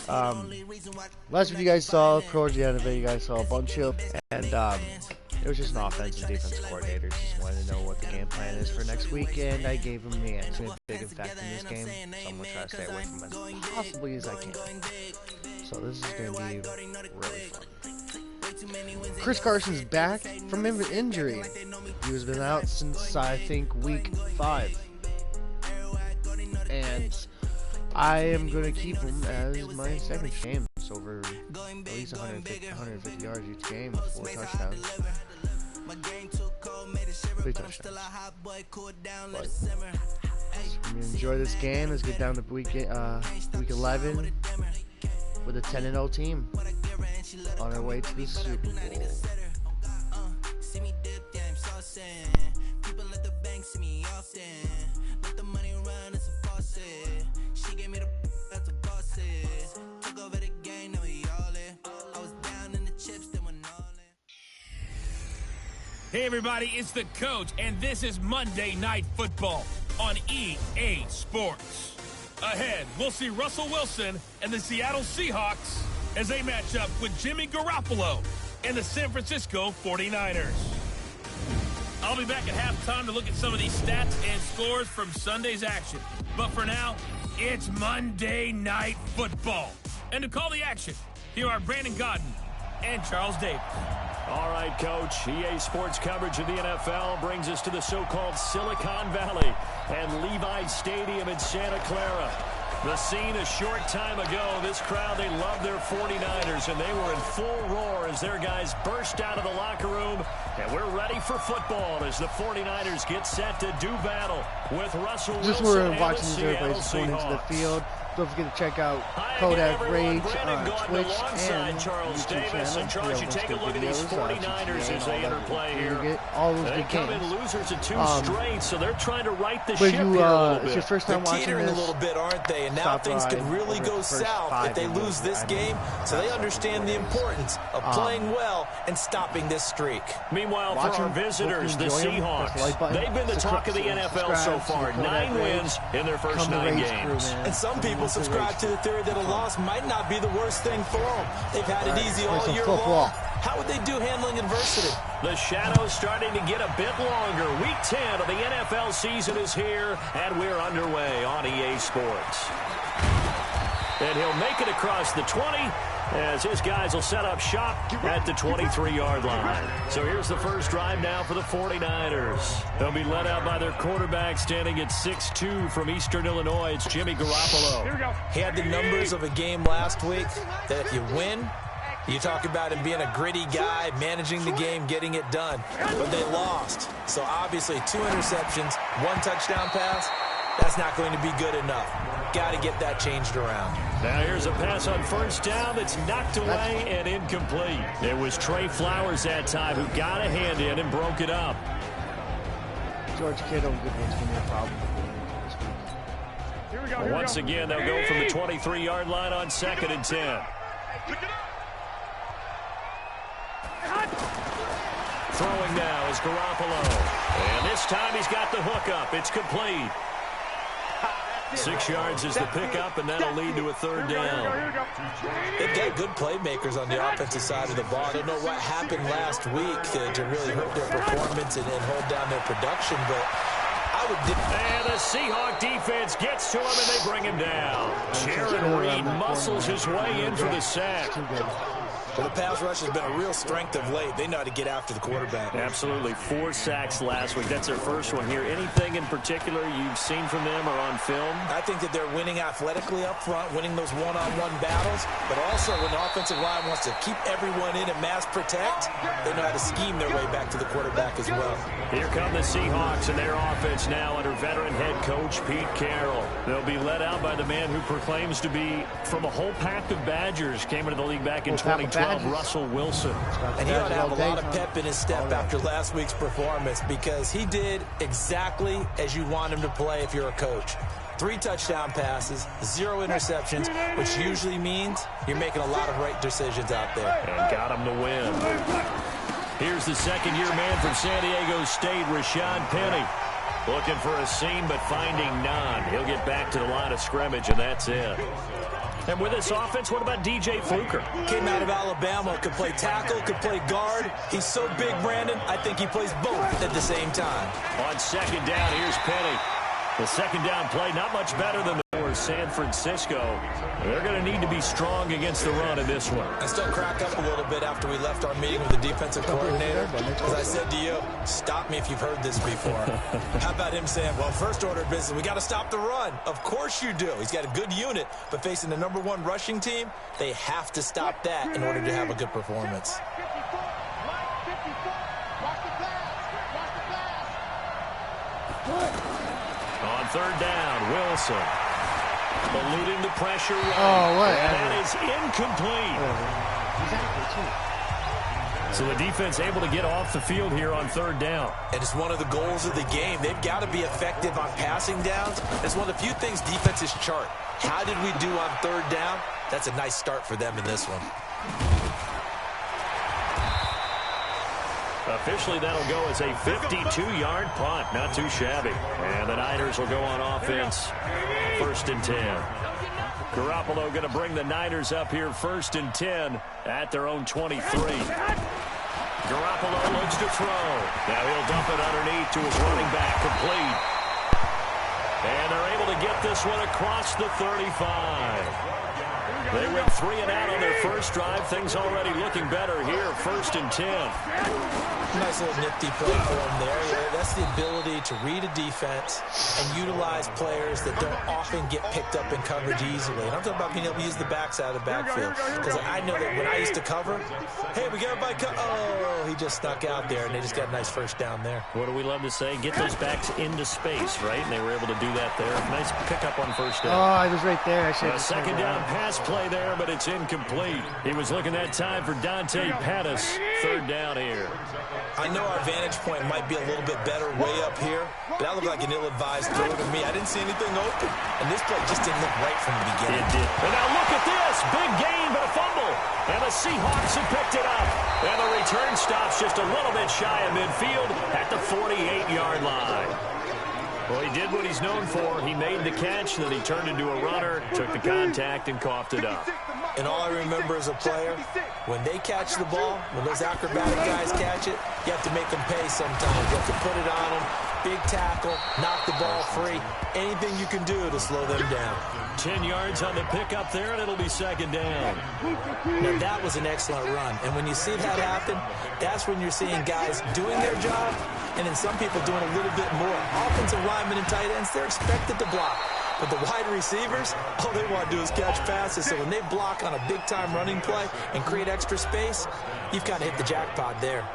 Last video you guys saw, towards the end of it, you guys saw a bunch of, and it was just an offense and defense coordinator. Just wanted to know what the game plan is for next week, and I gave him the answer. A big effect in this game, so I'm gonna try to stay away from as possibly as I can. So this is gonna be really fun. Chris Carson's back from injury. He has been out since I think week 5, and I am going to keep him as my second game. It's over at least 150 yards each game with 4 touchdowns. 3 touchdowns. But enjoy this game. Let's get down to week 11 with a 10-0 team on our way to the Super Bowl. Hey everybody, it's the coach, and this is Monday Night Football on EA Sports. Ahead, we'll see Russell Wilson and the Seattle Seahawks as they match up with Jimmy Garoppolo and the San Francisco 49ers. I'll be back at halftime to look at some of these stats and scores from Sunday's action. But for now, it's Monday Night Football. And to call the action, here are Brandon Godden and Charles Davis. All right, Coach. EA Sports coverage of the NFL brings us to the so-called Silicon Valley and Levi's Stadium in Santa Clara. The scene a short time ago. This crowd, they love their 49ers, and they were in full roar as their guys burst out of the locker room. And we're ready for football as the 49ers get set to do battle with Russell Wilson. Just we're watching as everybody's going into the field. Don't forget to check out Kodak Rage on Twitch and Charles YouTube Davis. channel. And Charles, you take a look at these 49ers as they interplay here. Get all those they good come games. in losers in 2 straight, so they're trying to right the But ship here a little bit. It's your first time watching teetering this. a little bit, aren't they? And now things could really go south if they lose this game. So they understand the importance of playing well and stopping this streak. Meanwhile, for our visitors, the Seahawks, they've been the talk of the NFL so far. 9 wins in their first 9 games. And some people subscribe to the theory that a loss might not be the worst thing for them. They've had it easy all year long. How would they do handling adversity? The shadow's starting to get a bit longer. Week 10 of the NFL season is here, and we're underway on EA Sports. And he'll make it across the 20 as his guys will set up shop at the 23-yard line. So here's the first drive now for the 49ers. They'll be led out by their quarterback standing at 6'2" from Eastern Illinois. It's Jimmy Garoppolo. Here we go. He had the numbers of a game last week that if you win, you talk about him being a gritty guy, managing the game, getting it done. But they lost. So obviously 2 interceptions, 1 touchdown pass. That's not going to be good enough. Got to get that changed around. Now here's a pass on first down that's knocked away and incomplete. It was Trey Flowers that time who got a hand in and broke it up. George Kittle, good one's going to be a problem this week. Here we go. Once again, they'll go from the 23-yard line on 2nd and 10. Throwing now is Garoppolo. And this time he's got the hook up. It's complete. 6 yards is the pickup, and that'll lead to a 3rd down. They've got good playmakers on the offensive side of the ball. I don't know what happened last week to really hurt their performance and hold down their production, but I would... And the Seahawk defense gets to him, and they bring him down. Jaron Reed muscles his way in for the sack. Well, the pass rush has been a real strength of late. They know how to get after the quarterback. Absolutely. 4 sacks last week. That's their first one here. Anything in particular you've seen from them or on film? I think that they're winning athletically up front, winning those one-on-one battles, but also when the offensive line wants to keep everyone in and mass protect, they know how to scheme their way back to the quarterback as well. Here come the Seahawks and their offense now under veteran head coach Pete Carroll. They'll be led out by the man who proclaims to be from a whole pack of Badgers. Came into the league back in 2012. Russell Wilson. And he ought to have a lot of pep in his step after last week's performance because he did exactly as you want him to play if you're a coach. 3 touchdown passes, 0 interceptions, which usually means you're making a lot of right decisions out there. And got him to win. Here's the second-year man from San Diego State, Rashad Penny. Looking for a seam, but finding none. He'll get back to the line of scrimmage, and that's it. And with this offense, what about DJ Fluker? Came out of Alabama, could play tackle, could play guard. He's so big, Brandon, I think he plays both at the same time. On second down, here's Penny. The second down play, not much better than the San Francisco. They're going to need to be strong against the run in this one. I still crack up a little bit after we left our meeting with the defensive coordinator. As I said to you, stop me if you've heard this before. How about him saying, well, first order of business, we got to stop the run. Of course you do. He's got a good unit, but facing the #1 rushing team, they have to stop that in order to have a good performance. On third down, Wilson. Eluding the pressure run. Oh, what? And that is incomplete. So the defense able to get off the field here on third down. And it's one of the goals of the game. They've got to be effective on passing downs. It's one of the few things defenses chart. How did we do on third down? That's a nice start for them in this one. Officially, that'll go as a 52-yard punt. Not too shabby. And the Niners will go on offense. 1st and 10. Garoppolo going to bring the Niners up here 1st and 10 at their own 23. Garoppolo looks to throw. Now he'll dump it underneath to his running back. Complete. And they're able to get this one across the 35. They went 3 and out on their first drive. Things already looking better here. 1st and 10. Nice little nifty play for him there. Yeah, that's the ability to read a defense and utilize players that don't often get picked up in coverage easily. And I'm talking about being able to use the backs out of the backfield. Because I know that when I used to cover, hey, we got everybody oh, he just stuck out there, and they just got a nice first down there. What do we love to say? Get those backs into space, right? And they were able to do that there. Nice pickup on first down. Oh, I was right there. I should have second down pass play there, but it's incomplete. He was looking that time for Dante Pettis. 3rd down here. I know our vantage point might be a little bit better way up here, but that looked like an ill-advised throw to me. I didn't see anything open, and this play just didn't look right from the beginning. It did. And now look at this. Big gain, but a fumble. And the Seahawks have picked it up. And the return stops just a little bit shy of midfield at the 48-yard line. Well, he did what he's known for. He made the catch, then he turned into a runner, took the contact, and coughed it up. And all I remember as a player, when they catch the ball, when those acrobatic guys catch it, you have to make them pay sometimes. You have to put it on them, big tackle, knock the ball free. Anything you can do to slow them down. 10 yards on the pickup there, and it'll be 2nd down. Now, that was an excellent run. And when you see that happen, that's when you're seeing guys doing their job, and then some people doing a little bit more. Offensive linemen and tight ends, they're expected to block. But the wide receivers, all they want to do is catch passes. So when they block on a big-time running play and create extra space, you've kind of hit the jackpot there.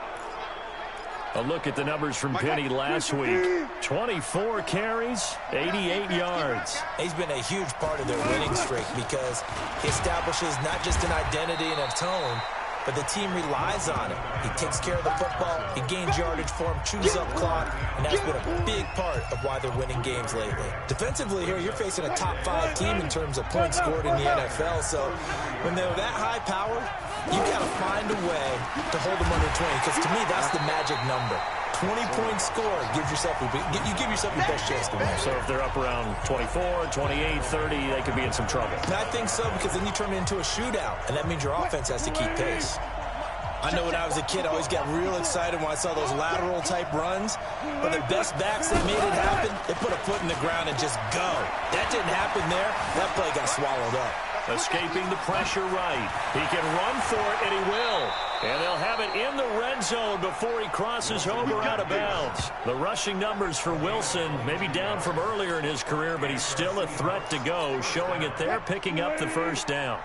A look at the numbers from Penny last week. 24 carries, 88 yards. He's been a huge part of their winning streak because he establishes not just an identity and a tone, but the team relies on it. He takes care of the football, he gains yardage for him, chews up clock, and that's been a big part of why they're winning games lately. Defensively here, you're facing a top 5 team in terms of points scored in the NFL, so when they're that high power, you've got to find a way to hold them under 20, because to me, that's the magic number. 20-point score gives yourself you give yourself your best chance to win. So if they're up around 24, 28, 30, they could be in some trouble. And I think so, because then you turn it into a shootout, and that means your offense has to keep pace. I know when I was a kid, I always got real excited when I saw those lateral-type runs. But the best backs that made it happen, they put a foot in the ground and just go. That didn't happen there. That play got swallowed up. Escaping the pressure right. He can run for it, and he will. And they'll have it in the red zone before he crosses over out of bounds. The rushing numbers for Wilson, maybe down from earlier in his career, but he's still a threat to go, showing it there, picking up the 1st down.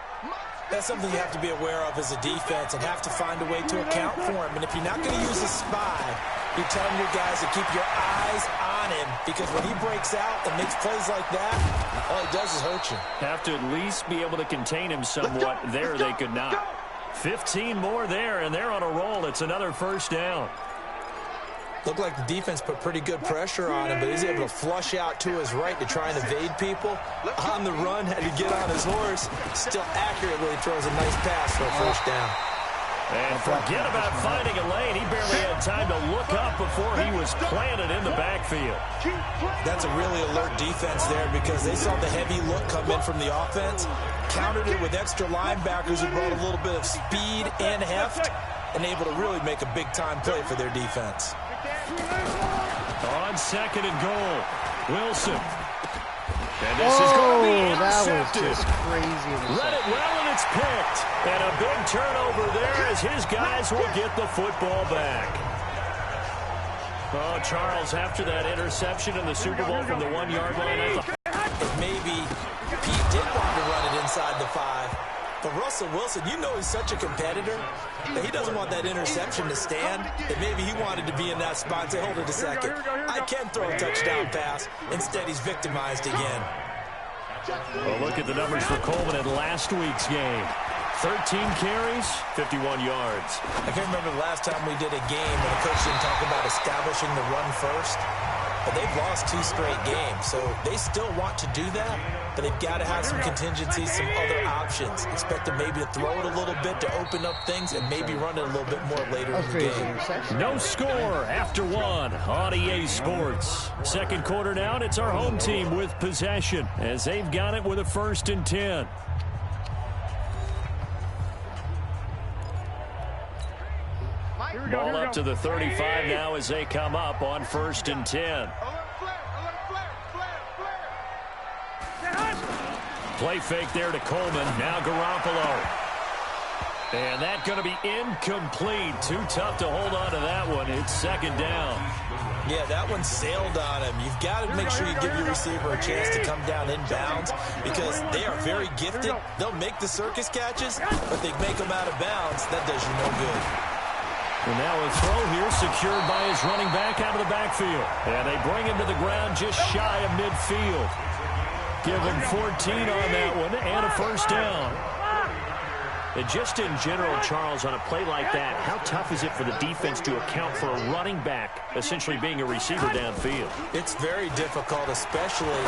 That's something you have to be aware of as a defense and have to find a way to account for him. And if you're not going to use a spy, you're telling your guys to keep your eyes on him, because when he breaks out and makes plays like that, all he does is hurt you. Have to at least be able to contain him somewhat. There they could not. 15 more there, and they're on a roll. It's another 1st down. Looked like the defense put pretty good pressure on him, but he's able to flush out to his right to try and evade people. On the run, had to get on his horse. Still accurately throws a nice pass for a 1st down. And forget about finding a lane. He barely had time to look up before he was planted in the backfield. That's a really alert defense there because they saw the heavy look come in from the offense, countered it with extra linebackers who brought a little bit of speed and heft, and able to really make a big-time play for their defense. On 2nd and goal, Wilson. And this is going to be intercepted. That was just crazy. Read it well, and it's picked. And a big turnover there as his guys will get the football back. Oh, Charles, after that interception in the Super Bowl from the 1-yard line, I thought maybe Pete did want to run it inside the 5. But Russell Wilson, you know he's such a competitor that he doesn't want that interception to stand, that maybe he wanted to be in that spot and say, hold it a second, I can throw a touchdown pass. Instead, he's victimized again. Well, look at the numbers for Coleman in last week's game. 13 carries, 51 yards. I can't remember the last time we did a game when a coach didn't talk about establishing the run first. But they've lost 2 straight games, so they still want to do that, but they've got to have some contingencies, some other options. Expect them maybe to throw it a little bit to open up things and maybe run it a little bit more later in the game. No score after 1 on EA Sports. Second quarter now, and it's our home team with possession as they've got it with a 1st and 10. Ball up to the 35 now as they come up on 1st and 10. Play fake there to Coleman. Now Garoppolo. And that's going to be incomplete. Too tough to hold on to that one. It's 2nd down. Yeah, that one sailed on him. You've got to make sure you give your receiver a chance to come down inbounds because they are very gifted. They'll make the circus catches, but they make them out of bounds. That does you no good. And now a throw here secured by his running back out of the backfield. And they bring him to the ground just shy of midfield. Give him 14 on that one and a 1st down. And just in general, Charles, on a play like that, how tough is it for the defense to account for a running back essentially being a receiver downfield? It's very difficult, especially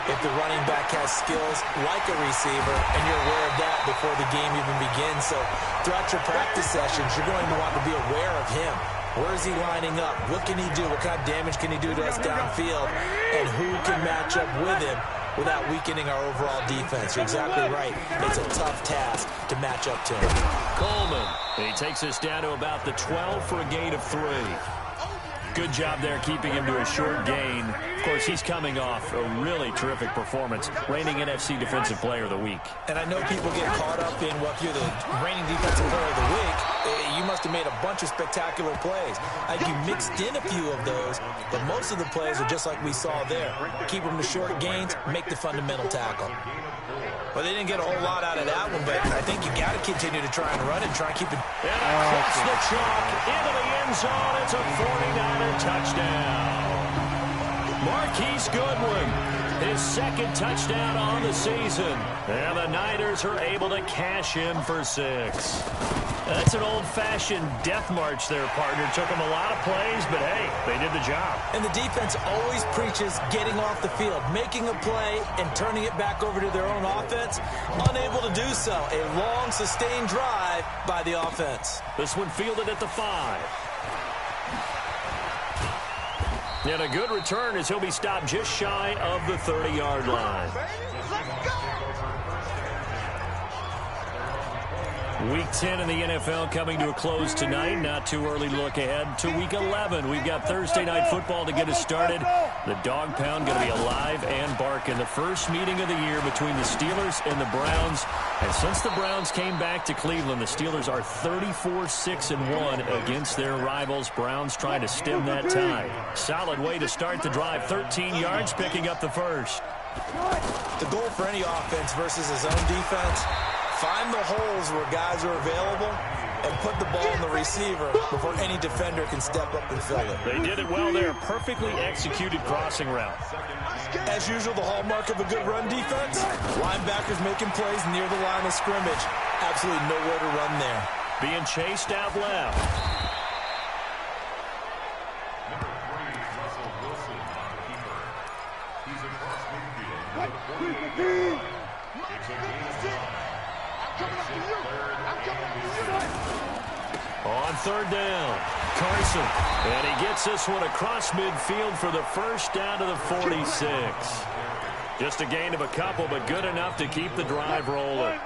if the running back has skills like a receiver and you're aware of that before the game even begins. So throughout your practice sessions, you're going to want to be aware of him. Where is he lining up? What can he do? What kind of damage can he do to us downfield? And who can match up with him without weakening our overall defense? You're exactly right. It's a tough task to match up to him. Coleman. He takes us down to about the 12 for a gain of 3. Good job there keeping him to a short gain. Of course, he's coming off a really terrific performance, reigning NFC Defensive Player of the Week. And I know people get caught up in, well, if you're the reigning Defensive Player of the Week, you must have made a bunch of spectacular plays. I think you mixed in a few of those, but most of the plays are just like we saw there. Keep them to short gains, make the fundamental tackle. Well, they didn't get a whole lot out of that one, but I think you got to continue to try and run it, try and keep it. And across the chalk, into the end zone, it's a 49er touchdown. Marquise Goodwin, his 2nd touchdown on the season. And the Niners are able to cash in for 6. That's an old-fashioned death march there, partner. Took them a lot of plays, but hey, they did the job. And the defense always preaches getting off the field, making a play, and turning it back over to their own offense. Unable to do so. A long, sustained drive by the offense. This one fielded at the 5. And a good return as he'll be stopped just shy of the 30-yard line. Week 10 in the NFL coming to a close tonight. Not too early to look ahead to Week 11. We've got Thursday Night Football to get us started. The Dog Pound going to be alive and barking. The first meeting of the year between the Steelers and the Browns. And since the Browns came back to Cleveland, the Steelers are 34-6-1 against their rivals. Browns trying to stem that tide. Solid way to start the drive. 13 yards, picking up the 1st. The goal for any offense versus his own defense, find the holes where guys are available and put the ball in the receiver before any defender can step up and fill it. They did it well there. Perfectly executed crossing route. As usual, the hallmark of a good run defense, linebackers making plays near the line of scrimmage. Absolutely nowhere to run there. Being chased out left. On third down, Carson. And he gets this one across midfield for the first down to the 46. Just a gain of a couple, but good enough to keep the drive rolling.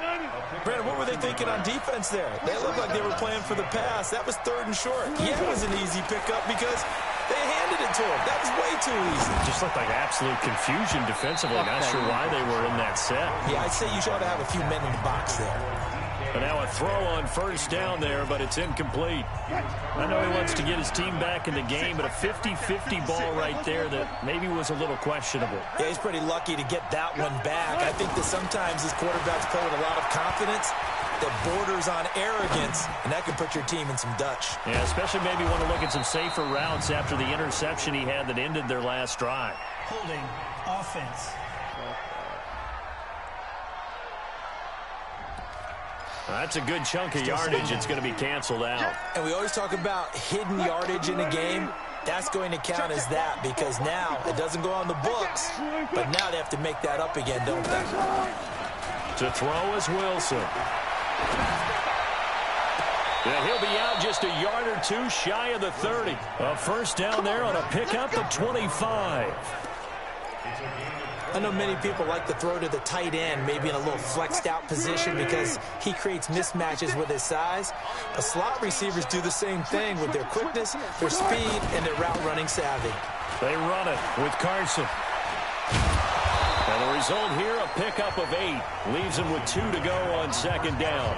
Brandon, what were they thinking on defense there? They looked like they were playing for the pass. That was third and short. Yeah, it was an easy pickup because they handed it to him. That was way too easy. Just looked like absolute confusion defensively. Not sure why they were in that set. Yeah, I'd say you should have a few men in the box there. And now a throw on first down there, but it's incomplete. I know he wants to get his team back in the game, but a 50-50 ball right there that maybe was a little questionable. Yeah, he's pretty lucky to get that one back. I think that sometimes his quarterbacks play with a lot of confidence that borders on arrogance, and that can put your team in some Dutch. Yeah, especially maybe want to look at some safer routes after the interception he had that ended their last drive. Holding offense. That's a good chunk of yardage. It's going to be canceled out. And we always talk about hidden yardage in a game. That's going to count as that because now it doesn't go on the books, but now they have to make that up again, don't they? To throw is Wilson. And he'll be out just a yard or two shy of the 30. A first down there on a pickup at 25. I know many people like to throw to the tight end, maybe in a little flexed out position because he creates mismatches with his size. But slot receivers do the same thing with their quickness, their speed, and their route running savvy. They run it with Carson. And the result here, a pickup of 8. Leaves him with 2 to go on second down.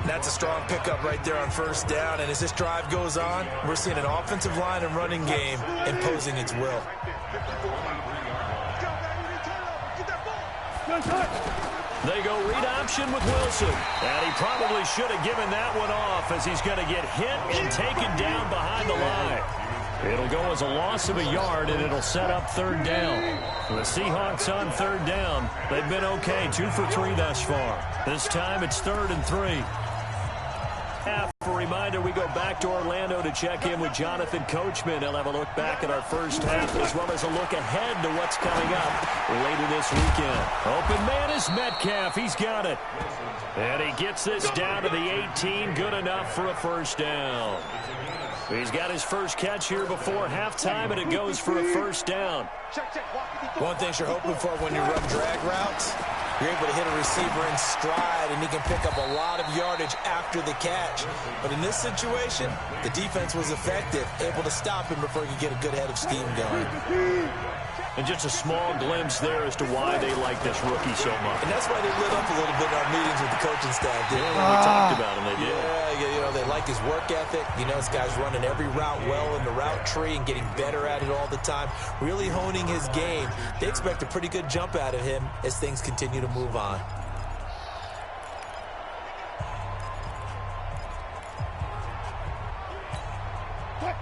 That's a strong pickup right there on first down. And as this drive goes on, we're seeing an offensive line and running game imposing its will. They go read option with Wilson. And he probably should have given that one off as he's going to get hit and taken down behind the line. It'll go as a loss of a yard, and it'll set up third down. The Seahawks on third down. They've been okay, 2 for 3 thus far. This time it's 3rd and 3. A reminder, we go back to Orlando to check in with Jonathan Coachman. He'll have a look back at our first half as well as a look ahead to what's coming up later this weekend. Open man is Metcalf. He's got it. And he gets this down to the 18. Good enough for a first down. He's got his first catch here before halftime, and it goes for a first down. One thing you're hoping for when you run drag routes, you're able to hit a receiver in stride, and he can pick up a lot of yardage after the catch. But in this situation, the defense was effective, able to stop him before he could get a good head of steam going. And just a small glimpse there as to why they like this rookie so much. And that's why they lit up a little bit in our meetings with the coaching staff. Yeah, when we talked about him, they did. Yeah, you know, they like his work ethic. You know, this guy's running every route well in the route tree and getting better at it all the time, really honing his game. They expect a pretty good jump out of him as things continue to move on.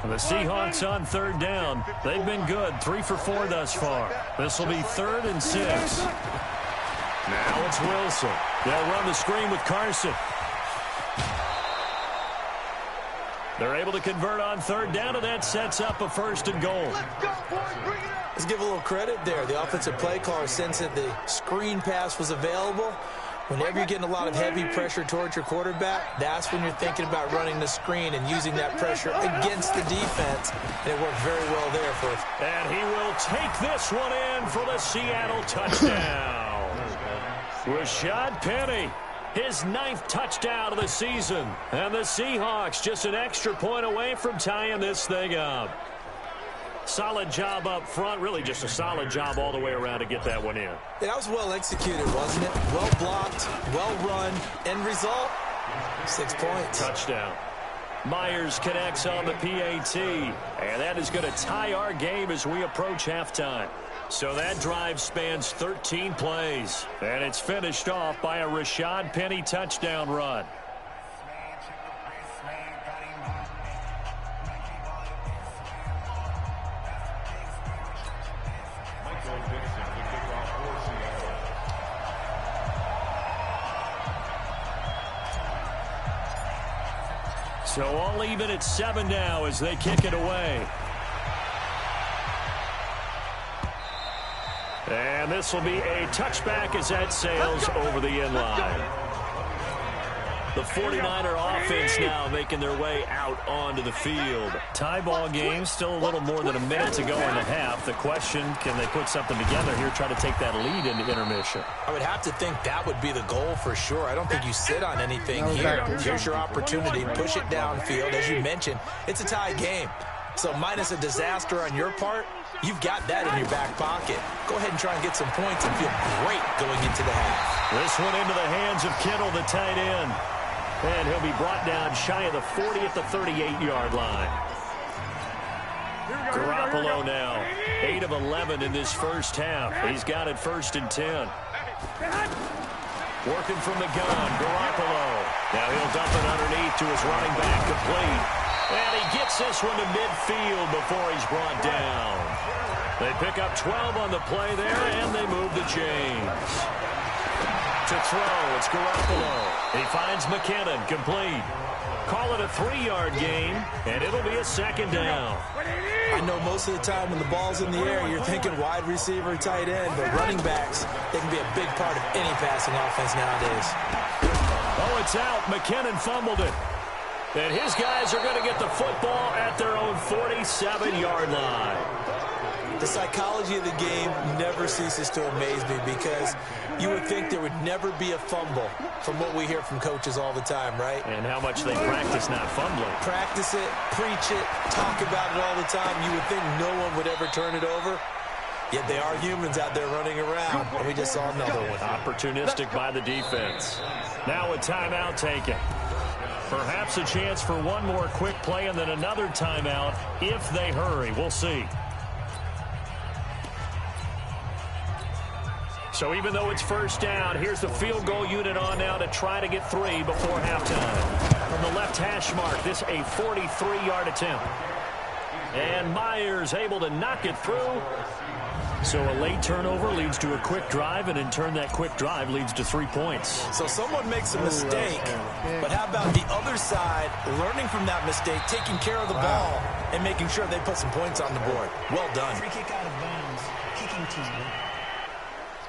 The Seahawks on third down. They've been good, 3 for 4 thus far. This will be 3rd and 6. Now it's Wilson. They'll run the screen with Carson. They're able to convert on third down, and that sets up a 1st and goal. Let's give a little credit there. The offensive play caller sensed that the screen pass was available. Whenever you're getting a lot of heavy pressure towards your quarterback, that's when you're thinking about running the screen and using that pressure against the defense. And it worked very well there for us. And he will take this one in for the Seattle touchdown. Rashad Penny, his 9th touchdown of the season. And the Seahawks just an extra point away from tying this thing up. Solid job up front, really just a solid job all the way around to get that one in. That was well executed, wasn't it? Well blocked, well run. End result, 6 points. Touchdown. Myers connects on the PAT, and that is going to tie our game as we approach halftime. So that drive spans 13 plays, and it's finished off by a Rashad Penny touchdown run. So all even at 7 now as they kick it away. And this will be a touchback as that sails over the end line. The 49er offense now making their way out onto the field. Tie ball game, still a little more than a minute to go in the half. The question, can they put something together here, try to take that lead into intermission? I would have to think that would be the goal for sure. I don't think you sit on anything here. Here's your opportunity. Push it downfield. As you mentioned, it's a tie game. So minus a disaster on your part, you've got that in your back pocket. Go ahead and try and get some points and feel great going into the half. This one into the hands of Kittle, the tight end. And he'll be brought down shy of the 40 at the 38-yard line. Garoppolo now, 8 of 11 in this first half. He's got it 1st and 10. Working from the gun, Garoppolo. Now he'll dump it underneath to his running back, complete. And he gets this one to midfield before he's brought down. They pick up 12 on the play there, and they move the chains. To throw, it's Garoppolo. He finds McKinnon, complete. Call it a 3-yard gain, and it'll be a 2nd down. I know most of the time when the ball's in the air, you're thinking wide receiver, tight end, but running backs, they can be a big part of any passing offense nowadays. Oh, it's out. McKinnon fumbled it. And his guys are going to get the football at their own 47-yard line. The psychology of the game never ceases to amaze me because you would think there would never be a fumble from what we hear from coaches all the time, right? And how much they practice not fumbling. Practice it, preach it, talk about it all the time. You would think no one would ever turn it over. Yet they are humans out there running around, and we just saw another one. Opportunistic by the defense. Now a timeout taken. Perhaps a chance for one more quick play and then another timeout if they hurry. We'll see. So even though it's 1st down, here's the field goal unit on now to try to get 3 before halftime. From the left hash mark, this a 43-yard attempt. And Myers able to knock it through. So a late turnover leads to a quick drive, and in turn that quick drive leads to 3 points. So someone makes a mistake, but how about the other side learning from that mistake, taking care of the ball, and making sure they put some points on the board? Well done. Free kick out of bounds. Kicking team.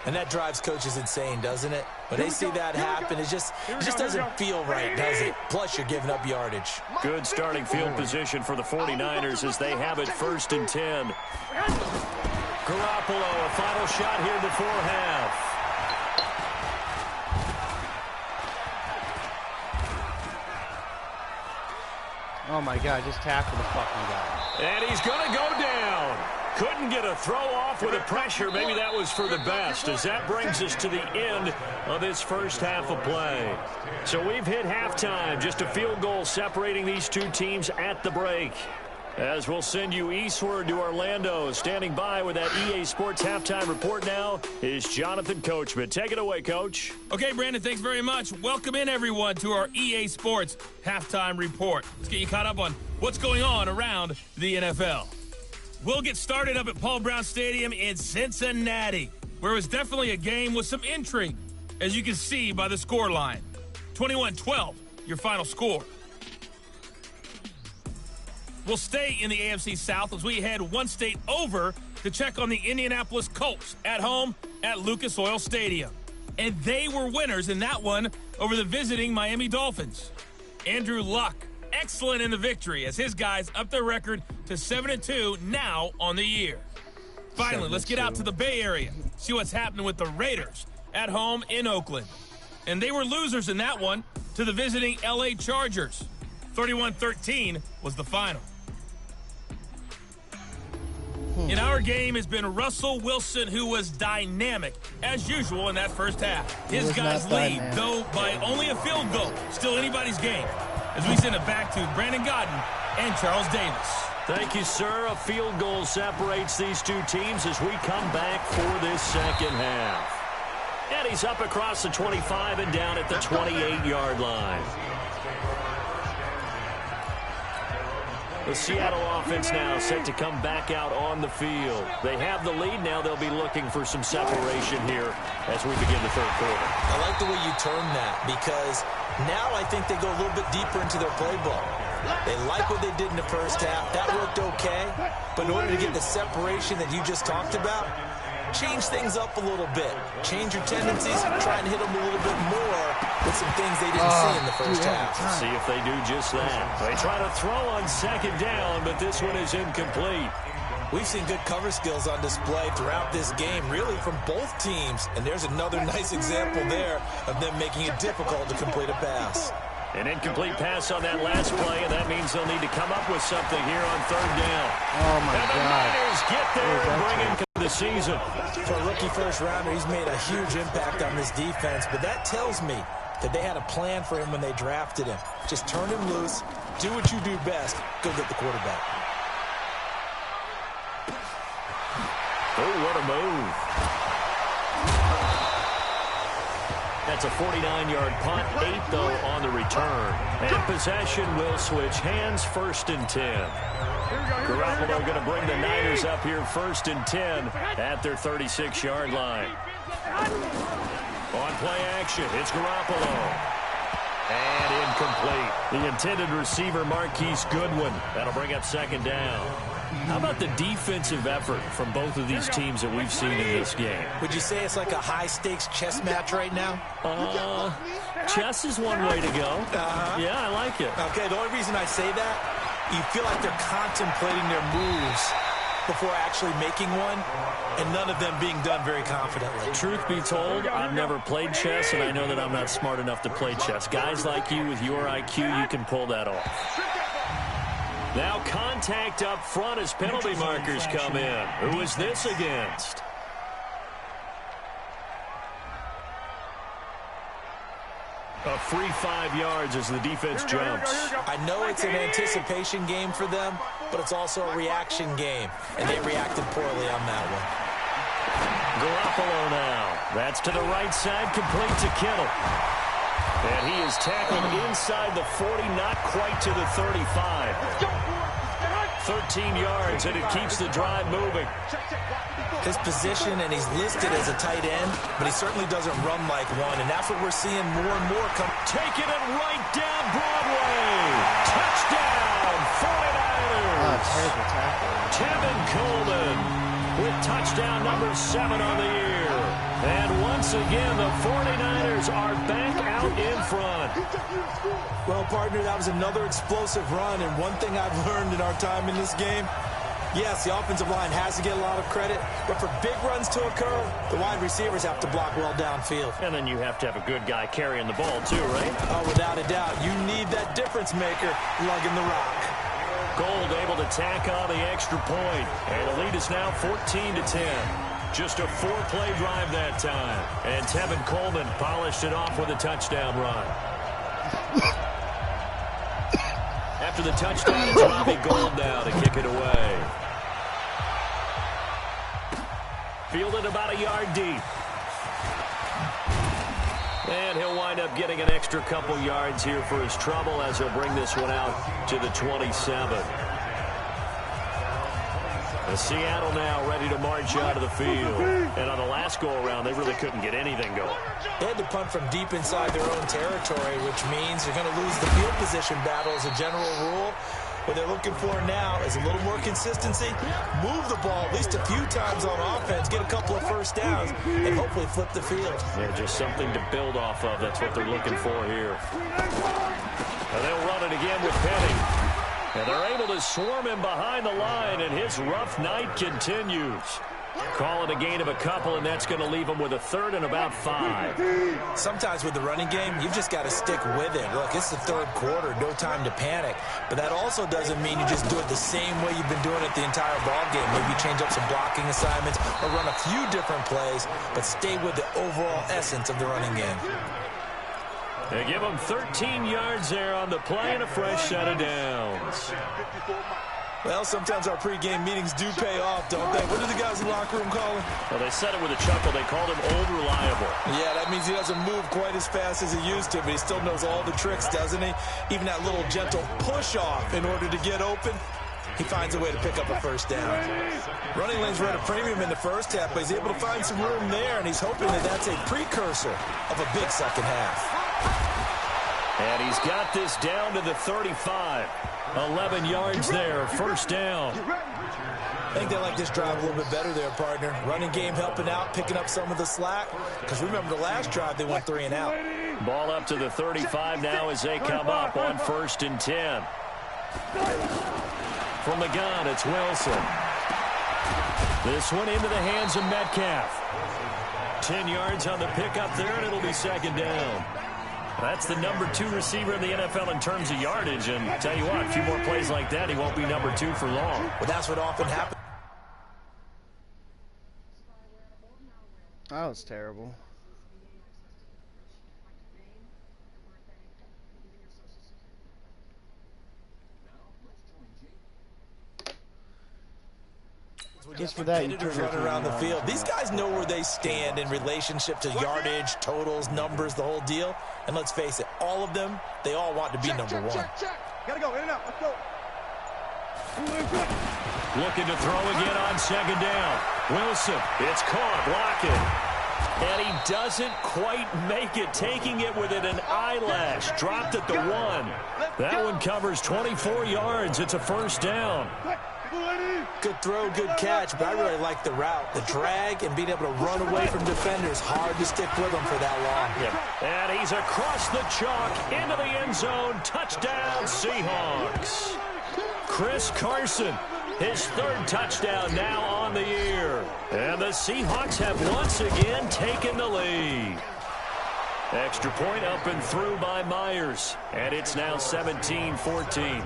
And that drives coaches insane, doesn't it? When they see that happen, it just doesn't feel right, does it? Plus, you're giving up yardage. Good starting field position for the 49ers as they have it 1st and 10. Garoppolo, a final shot here before half. Oh my God, just tackle the fucking guy. And he's going to go down. Couldn't get a throw off with the pressure. Maybe that was for the best, as that brings us to the end of this first half of play. So we've hit halftime. Just a field goal separating these two teams at the break. As we'll send you eastward to Orlando. Standing by with that EA Sports halftime report now is Jonathan Coachman. Take it away, Coach. Okay, Brandon, thanks very much. Welcome in, everyone, to our EA Sports halftime report. Let's get you caught up on what's going on around the NFL. We'll get started up at Paul Brown Stadium in Cincinnati, where it was definitely a game with some intrigue, as you can see by the score line. 21-12, your final score. We'll stay in the AFC South as we head one state over to check on the Indianapolis Colts at home at Lucas Oil Stadium. And they were winners in that one over the visiting Miami Dolphins. Andrew Luck, excellent in the victory as his guys up their record to 7-2 now on the year. Finally, let's get out to the Bay Area, see what's happening with the Raiders at home in Oakland. And they were losers in that one to the visiting LA Chargers. 31-13 was the final. In our game has been Russell Wilson, who was dynamic, as usual, in that first half. His guys lead, though, by only a field goal. Still anybody's game. As we send it back to Brandon Godden and Charles Davis. Thank you, sir. A field goal separates these two teams as we come back for this second half. And he's up across the 25 and down at the 28-yard line. The Seattle offense now set to come back out on the field. They have the lead. Now they'll be looking for some separation here as we begin the third quarter. I like the way you term that because now I think they go a little bit deeper into their playbook. They like what they did in the first half. That worked okay. But in order to get the separation that you just talked about, change things up a little bit. Change your tendencies, try and hit them a little bit more, with some things they didn't see in the first half. See if they do just that. They try to throw on second down, but this one is incomplete. We've seen good cover skills on display throughout this game, really from both teams. And there's another nice example there of them making it difficult to complete a pass. An incomplete pass on that last play, and that means they'll need to come up with something here on third down. Oh, my and the God. Niners get there and bring in the season. For a rookie first-rounder, he's made a huge impact on this defense, but that tells me that they had a plan for him when they drafted him. Just turn him loose, do what you do best, go get the quarterback. Oh, what a move. That's a 49-yard punt, 8, though, on the return. And possession will switch hands, 1st and 10. Garoppolo going to bring the Niners up here 1st and 10 at their 36-yard line. On play action, it's Garoppolo. And incomplete. The intended receiver, Marquise Goodwin. That'll bring up 2nd down. How about the defensive effort from both of these teams that we've seen in this game? Would you say it's like a high-stakes chess match right now? Chess is one way to go. Yeah, I like it. Okay, the only reason I say that, you feel like they're contemplating their moves before actually making one, and none of them being done very confidently. Truth be told, I've never played chess, and I know that I'm not smart enough to play chess. Guys like you with your IQ, you can pull that off. Now contact up front as penalty markers come in. Who is this against? A free 5 yards as the defense jumps. I know it's an anticipation game for them, but it's also a reaction game, and they reacted poorly on that one. Garoppolo now. That's to the right side, complete to Kittle. And he is tackled inside the 40, not quite to the 35. 13 yards, and it keeps the drive moving. His position, and he's listed as a tight end, but he certainly doesn't run like one, and that's what we're seeing more and more come. Taking it right down Broadway. Touchdown, 49ers. Terrible tackle. Tevin Coleman with touchdown number 7 on the year. And once again, the 49ers are back out in front. Well, partner, that was another explosive run, and one thing I've learned in our time in this game, yes, the offensive line has to get a lot of credit, but for big runs to occur, the wide receivers have to block well downfield. And then you have to have a good guy carrying the ball too, right? Oh, without a doubt. You need that difference maker lugging the rock. Gold able to tack on the extra point, and the lead is now 14-10. Just a 4-play drive that time. And Tevin Coleman polished it off with a touchdown run. After the touchdown, it's Robbie Gould now to kick it away. Fielded about a yard deep. And he'll wind up getting an extra couple yards here for his trouble as he'll bring this one out to the 27. And Seattle now ready to march out of the field. And on the last go-around, they really couldn't get anything going. They had to punt from deep inside their own territory, which means they're going to lose the field position battle as a general rule. What they're looking for now is a little more consistency, move the ball at least a few times on offense, get a couple of first downs, and hopefully flip the field. Yeah, just something to build off of. That's what they're looking for here. And they'll run it again with Penny. And they're able to swarm him behind the line, and his rough night continues. Call it a gain of a couple, and that's going to leave him with a 3rd and about 5. Sometimes with the running game, you've just got to stick with it. Look, it's the 3rd quarter, no time to panic. But that also doesn't mean you just do it the same way you've been doing it the entire ball game. Maybe change up some blocking assignments or run a few different plays, but stay with the overall essence of the running game. They give him 13 yards there on the play and a fresh set of downs. Well, sometimes our pregame meetings do pay off, don't they? What do the guys in the locker room call him? Well, they said it with a chuckle. They called him Old Reliable. Yeah, that means he doesn't move quite as fast as he used to, but he still knows all the tricks, doesn't he? Even that little gentle push-off in order to get open. He finds a way to pick up a first down. Running lanes were at a premium in the first half, but he's able to find some room there, and he's hoping that that's a precursor of a big second half. And he's got this down to the 35. 11 yards there, first down. I think they like this drive a little bit better there, partner. Running game helping out, picking up some of the slack. Because remember the last drive, they went 3 and out. Ball up to the 35 now as they come up on 1st and 10. From the gun, it's Wilson. This one into the hands of Metcalf. 10 yards on the pickup there, and it'll be 2nd down. That's the number 2 receiver in the NFL in terms of yardage, and tell you what, a few more plays like that, he won't be number 2 for long. Well, that's what often happens. That was terrible. Just for that, Competitors running around the field. These guys know where they stand in relationship to yardage, totals, numbers, the whole deal. And let's face it, all of them, they all want to be number 1. Gotta go, in and out, let's go. Looking to throw again on 2nd down. Wilson, it's caught, blocking. And he doesn't quite make it, taking it within an eyelash. Dropped at the 1. That one covers 24 yards. It's a 1st down. Good throw, good catch, but I really like the route. The drag and being able to run away from defenders. Hard to stick with them for that long. Yeah. And he's across the chalk into the end zone. Touchdown, Seahawks. Chris Carson, his 3rd touchdown now on the year. And the Seahawks have once again taken the lead. Extra point up and through by Myers. And it's now 17-14.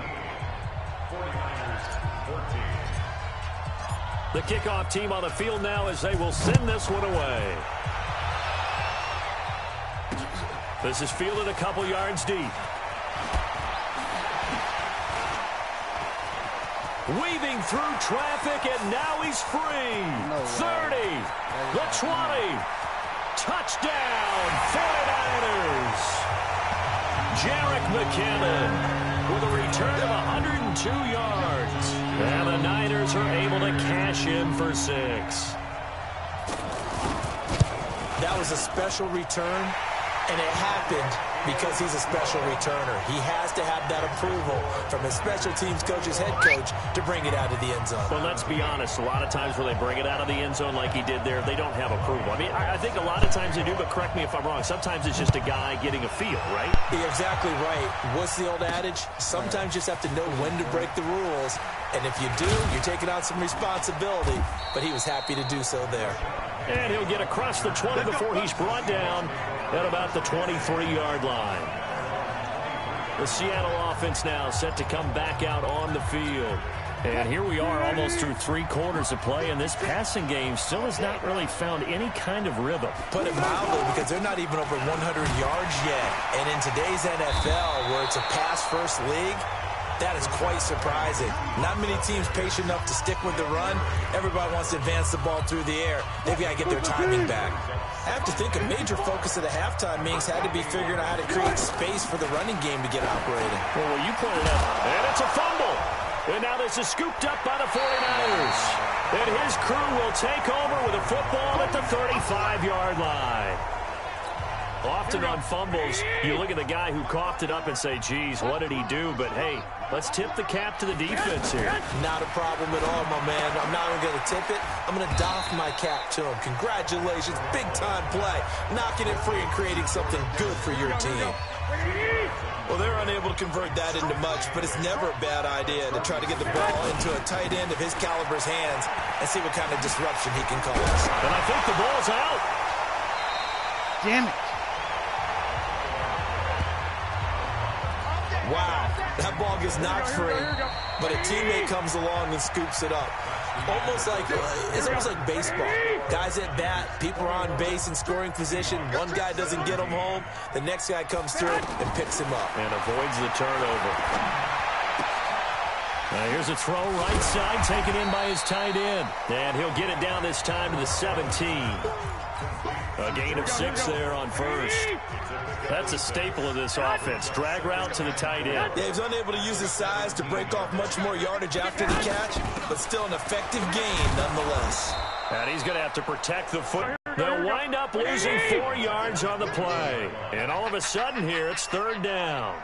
The kickoff team on the field now as they will send this one away. This is fielded a couple yards deep. Weaving through traffic, and now he's free. 30, the 20. Touchdown, 49ers. Jarek McKinnon with a return of 102 yards. And the Niners are able to cash in for 6. That was a special return, and it happened because he's a special returner. He has to have that approval from his special teams coach's head coach to bring it out of the end zone. Well, let's be honest. A lot of times when they bring it out of the end zone like he did there, they don't have approval. I mean, I think a lot of times they do, but correct me if I'm wrong. Sometimes it's just a guy getting a feel, right? You're exactly right. What's the old adage? Sometimes you just have to know when to break the rules. And if you do, you're taking on some responsibility. But he was happy to do so there. And he'll get across the 20 before he's brought down at about the 23-yard line. The Seattle offense now set to come back out on the field. And here we are almost through 3 quarters of play, and this passing game still has not really found any kind of rhythm. Put it mildly, because they're not even over 100 yards yet. And in today's NFL, where it's a pass-first league, that is quite surprising. Not many teams patient enough to stick with the run. Everybody wants to advance the ball through the air. They've got to get their timing back. I have to think a major focus of the halftime meetings had to be figuring out how to create space for the running game to get operating. Well, you pointed out, and it's a fumble. And now this is scooped up by the 49ers. And his crew will take over with a football at the 35-yard line. Often on fumbles, you look at the guy who coughed it up and say, geez, what did he do? But, hey, let's tip the cap to the defense here. Not a problem at all, my man. I'm not even going to tip it. I'm going to doff my cap to him. Congratulations. Big-time play. Knocking it free and creating something good for your team. Well, they're unable to convert that into much, but it's never a bad idea to try to get the ball into a tight end of his caliber's hands and see what kind of disruption he can cause. And I think the ball's out. Damn it. Wow, that ball gets knocked free, but a teammate comes along and scoops it up. It's almost like baseball. Guys at bat, people are on base in scoring position. One guy doesn't get him home. The next guy comes through and picks him up. And avoids the turnover. Now here's a throw right side, taken in by his tight end. And he'll get it down this time to the 17. A gain of 6 there on first. That's a staple of this offense. Drag route to the tight end. Yeah, he's unable to use his size to break off much more yardage after the catch, but still an effective gain nonetheless. And he's going to have to protect the foot. They'll wind up losing 4 yards on the play. And all of a sudden here, it's 3rd down.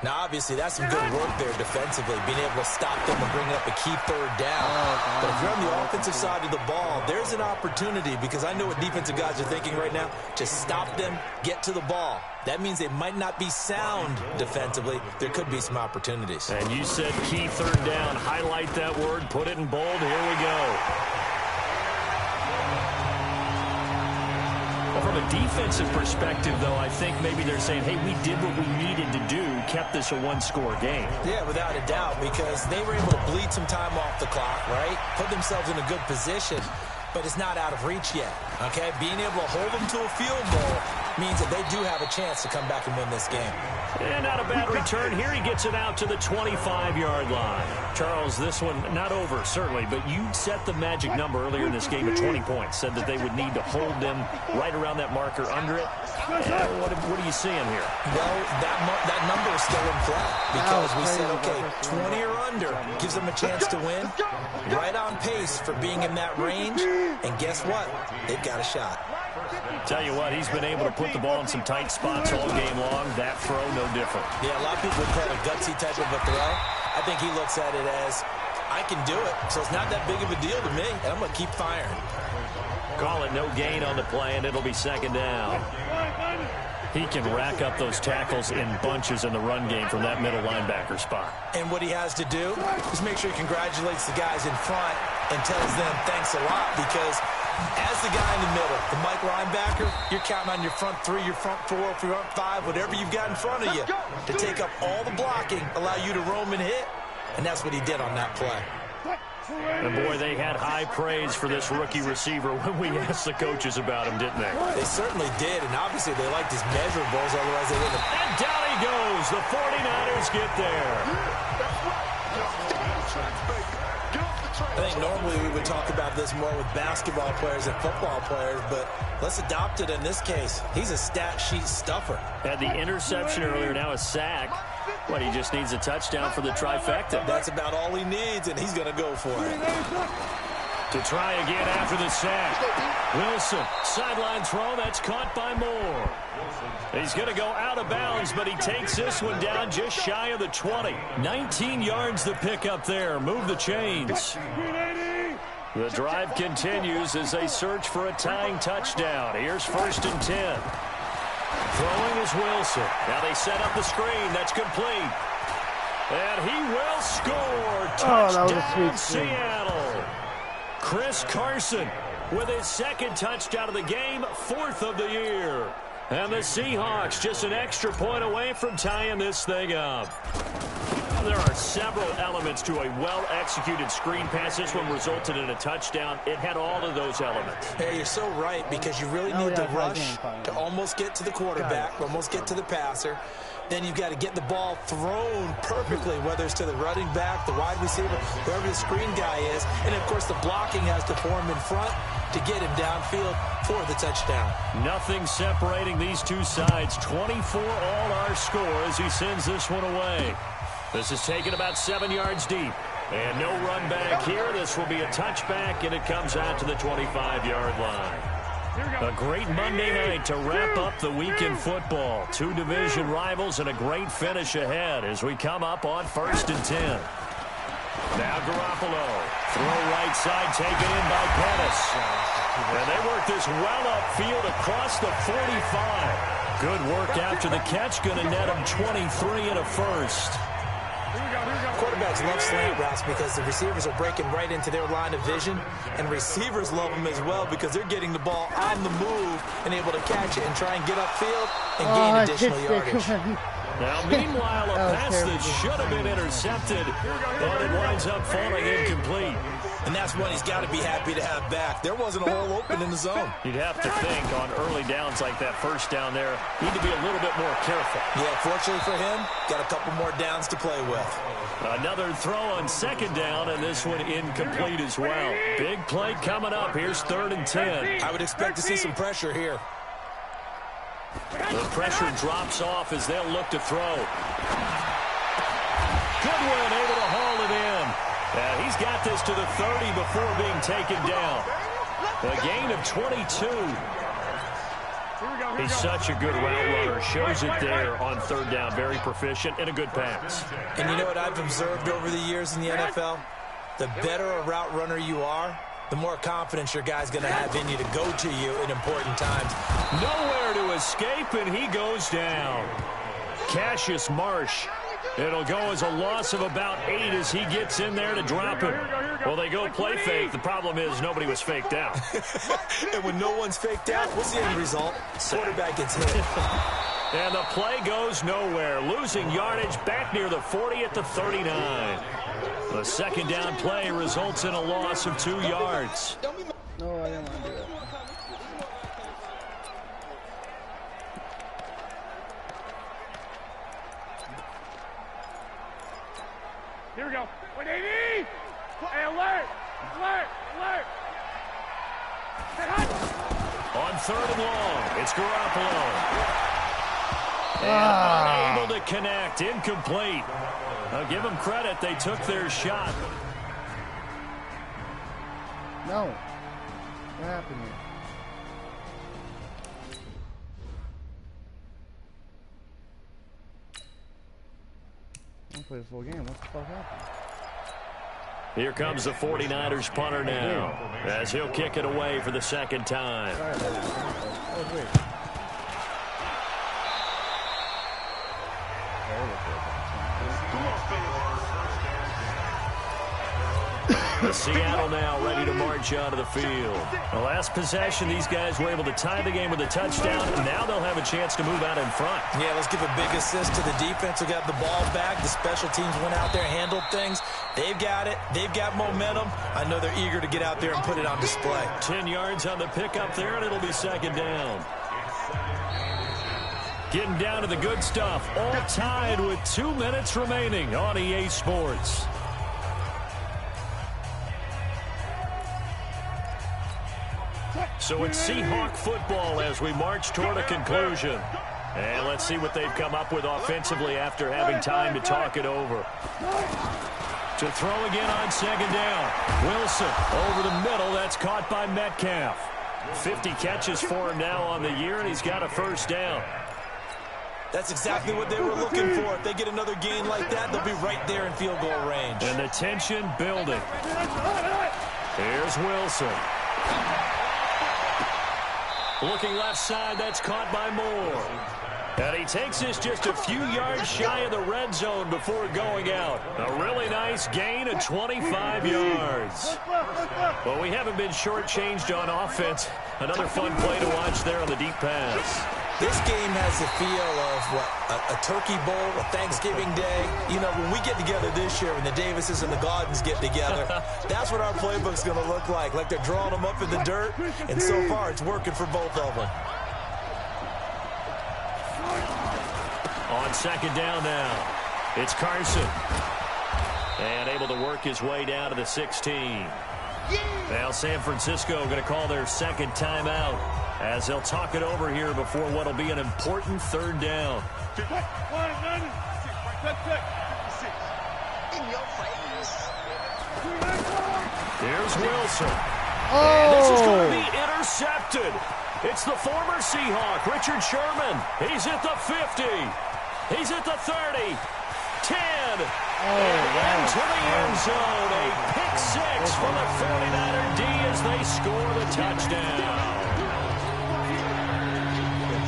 Now, obviously, that's some good work there defensively, being able to stop them and bring up a key third down. But if you're on the offensive side of the ball, there's an opportunity, because I know what defensive guys are thinking right now, to stop them, get to the ball. That means they might not be sound defensively. There could be some opportunities. And you said key third down. Highlight that word, put it in bold. Here we go. From a defensive perspective, though, I think maybe they're saying, hey, we did what we needed to do, kept this a one-score game. Yeah, without a doubt, because they were able to bleed some time off the clock, right? Put themselves in a good position, but it's not out of reach yet, okay? Being able to hold them to a field goal means that they do have a chance to come back and win this game. And not a bad return here. He gets it out to the 25-yard line. Charles, this one not over, certainly, but you set the magic number earlier in this game at 20 points. Said that they would need to hold them right around that marker under it. What are you seeing here? Well, that number is still in play because we said, okay, 20 or under gives them a chance to win. Right on pace for being in that range. And guess what? They've got a shot. Tell you what, he's been able to put the ball in some tight spots all game long. That throw, no different. Yeah, a lot of people call it a gutsy type of a throw. I think he looks at it as, I can do it, so it's not that big of a deal to me, and I'm going to keep firing. Call it no gain on the play, and it'll be second down. He can rack up those tackles in bunches in the run game from that middle linebacker spot. And what he has to do is make sure he congratulates the guys in front and tells them thanks a lot, because as the guy in the middle, the Mike linebacker, you're counting on your front three, your front four, your front five, whatever you've got in front of you to take up all the blocking, allow you to roam and hit, and that's what he did on that play. And, boy, they had high praise for this rookie receiver when we asked the coaches about him, didn't they? They certainly did, and obviously they liked his measurables, otherwise they wouldn't have. And down he goes. The 49ers get there. I think normally we would talk about this more with basketball players and football players, but let's adopt it in this case. He's a stat sheet stuffer. Had the interception earlier, now a sack. What, he just needs a touchdown for the trifecta. That's about all he needs, and he's going to go for it. To try again after the sack. Wilson, sideline throw, that's caught by Moore. He's going to go out of bounds, but he takes this one down just shy of the 20. 19 yards to pick up there. Move the chains. The drive continues as they search for a tying touchdown. Here's 1st and 10. Throwing is Wilson. Now they set up the screen. That's complete. And he will score. Touchdown, Seattle. Chris Carson with his 2nd touchdown of the game, 4th of the year. And the Seahawks just an extra point away from tying this thing up. There are several elements to a well-executed screen pass. This one resulted in a touchdown. It had all of those elements. Hey, you're so right, because you really need to rush to almost get to the quarterback, almost get to the passer. Then you've got to get the ball thrown perfectly, whether it's to the running back, the wide receiver, whoever the screen guy is. And, of course, the blocking has to form in front to get him downfield for the touchdown. Nothing separating these two sides. 24 all our score as he sends this one away. This is taken about 7 yards deep. And no run back here. This will be a touchback, and it comes out to the 25-yard line. A great Monday night to wrap up the week in football. 2 division rivals and a great finish ahead as we come up on 1st and 10. Now Garoppolo. Throw right side taken in by Pettis. And they work this well upfield across the 45. Good work after the catch. Going to net him 23 and a first. Quarterbacks love slant routes because the receivers are breaking right into their line of vision, and receivers love them as well because they're getting the ball on the move and able to catch it and try and get upfield and gain additional yardage. Now, meanwhile, a pass that should have been intercepted, but it winds up falling incomplete. And that's one he's got to be happy to have back. There wasn't a hole open in the zone. You'd have to think on early downs like that, first down there, need to be a little bit more careful. Yeah, fortunately for him, got a couple more downs to play with. Another throw on 2nd down, and this one incomplete as well. Big play coming up. Here's 3rd and 10. I would expect to see some pressure here. The pressure drops off as they'll look to throw. Goodwin able to haul it in. And he's got this to the 30 before being taken down. A gain of 22. He's such a good route runner. Shows it there on third down. Very proficient and a good pass. And you know what I've observed over the years in the NFL? The better a route runner you are, the more confidence your guy's going to have in you to go to you in important times. Nowhere to escape, and he goes down. Cassius Marsh. It'll go as a loss of about 8 as he gets in there to drop him. Well, they go play fake. The problem is nobody was faked out. And when no one's faked out, what's the end result? Quarterback gets hit. And the play goes nowhere. Losing yardage back near the 40 at the 39. The second down play results in a loss of 2 yards. No, I didn't want to do that. Here we go. 180. Hey, alert! Alert! Alert! On third and long, it's Garoppolo. And unable to connect, incomplete. I'll give them credit, they took their shot. No. What happened here? I don't play the full game. What the fuck happened? Here comes the 49ers punter now, as he'll kick it away for the second time. Sorry about that. That was weird. Seattle now ready to march out of the field. The last possession, these guys were able to tie the game with a touchdown, and now they'll have a chance to move out in front. Yeah, let's give a big assist to the defense who got the ball back. The special teams went out there, handled things. They've got it. They've got momentum. I know they're eager to get out there and put it on display. 10 yards on the pickup there, and it'll be second down. Getting down to the good stuff. All tied with 2 minutes remaining on EA Sports. So it's Seahawk football as we march toward a conclusion. And let's see what they've come up with offensively after having time to talk it over. To throw again on second down. Wilson over the middle. That's caught by Metcalf. 50 catches for him now on the year, and he's got a first down. That's exactly what they were looking for. If they get another gain like that, they'll be right there in field goal range. And the tension building. Here's Wilson. Looking left side, that's caught by Moore. And he takes this just a few yards shy of the red zone before going out. A really nice gain of 25 yards. Well, we haven't been shortchanged on offense. Another fun play to watch there on the deep pass. This game has the feel of, a Turkey Bowl, a Thanksgiving Day. You know, when we get together this year, when the Davises and the Gaudens get together, that's what our playbook's going to look like. Like they're drawing them up in the dirt, and so far it's working for both of them. On second down now, it's Carson. And able to work his way down to the 16. Now San Francisco going to call their second timeout as they'll talk it over here before what will be an important third down. Here's Wilson. And this is going to be intercepted. It's the former Seahawk, Richard Sherman. He's at the 50. He's at the 30. 10. Into the end zone. A pick six for the 49er D as they score the touchdown.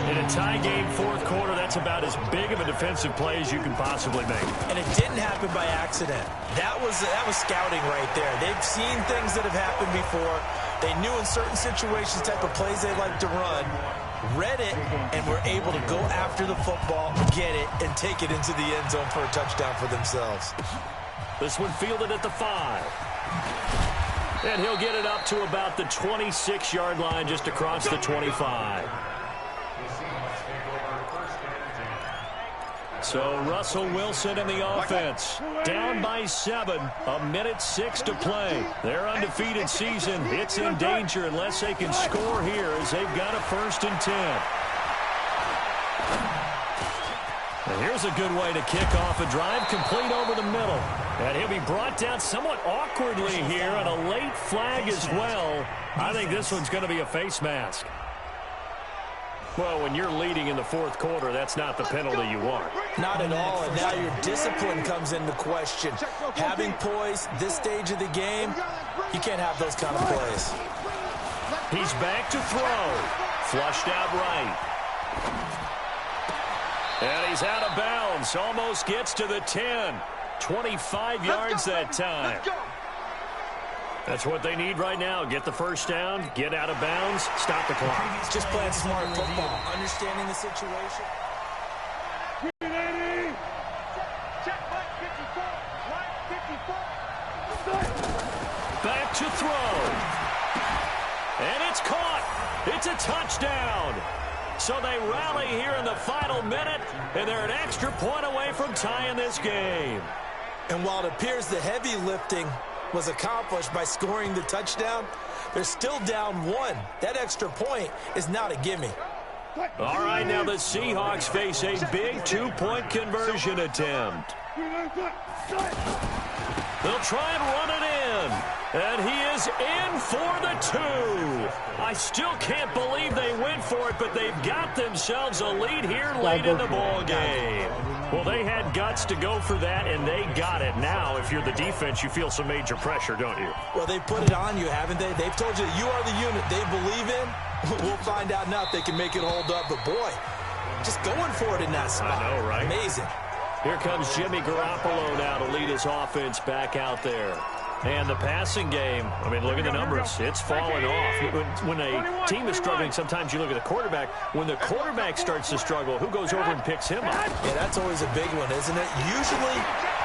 In a tie game, fourth quarter, that's about as big of a defensive play as you can possibly make. And it didn't happen by accident. That was scouting right there. They've seen things that have happened before. They knew in certain situations the type of plays they like to run, read it, and were able to go after the football, get it, and take it into the end zone for a touchdown for themselves. This one fielded at the 5. And he'll get it up to about the 26-yard line just across the 25. So Russell Wilson and the offense down by 7, 1:06 to play. Their undefeated season, it's in danger unless they can score here as they've got a 1st and 10. And here's a good way to kick off a drive, complete over the middle. And he'll be brought down somewhat awkwardly here, and a late flag as well. I think this one's going to be a face mask. Well, when you're leading in the fourth quarter, that's not the penalty you want. Not at all, and now your discipline comes into question. Having poise this stage of the game, you can't have those kind of plays. He's back to throw. Flushed out right. And he's out of bounds. Almost gets to the 10. 25 yards that time. That's what they need right now. Get the first down, get out of bounds, stop the clock. Just playing smart football, understanding the situation. Back to throw. And it's caught. It's a touchdown. So they rally here in the final minute, and they're an extra point away from tying this game. And while it appears the heavy lifting was accomplished by scoring the touchdown, they're still down 1. That extra point is not a gimme. All right, now the Seahawks face a big 2-point conversion attempt. They'll try and run it in. And he is in for the 2. I still can't believe they went for it, but they've got themselves a lead here late in the ball game. Well, they had guts to go for that, and they got it. Now, if you're the defense, you feel some major pressure, don't you? Well, they put it on you, haven't they? They've told you you are the unit they believe in. We'll find out now if they can make it hold up. But, boy, just going for it in that spot. I know, right? Amazing. Here comes Jimmy Garoppolo now to lead his offense back out there. And the passing game, I mean, look at the numbers. It's falling off. When a team is struggling, sometimes you look at the quarterback. When the quarterback starts to struggle, who goes over and picks him up? Yeah, that's always a big one, isn't it? Usually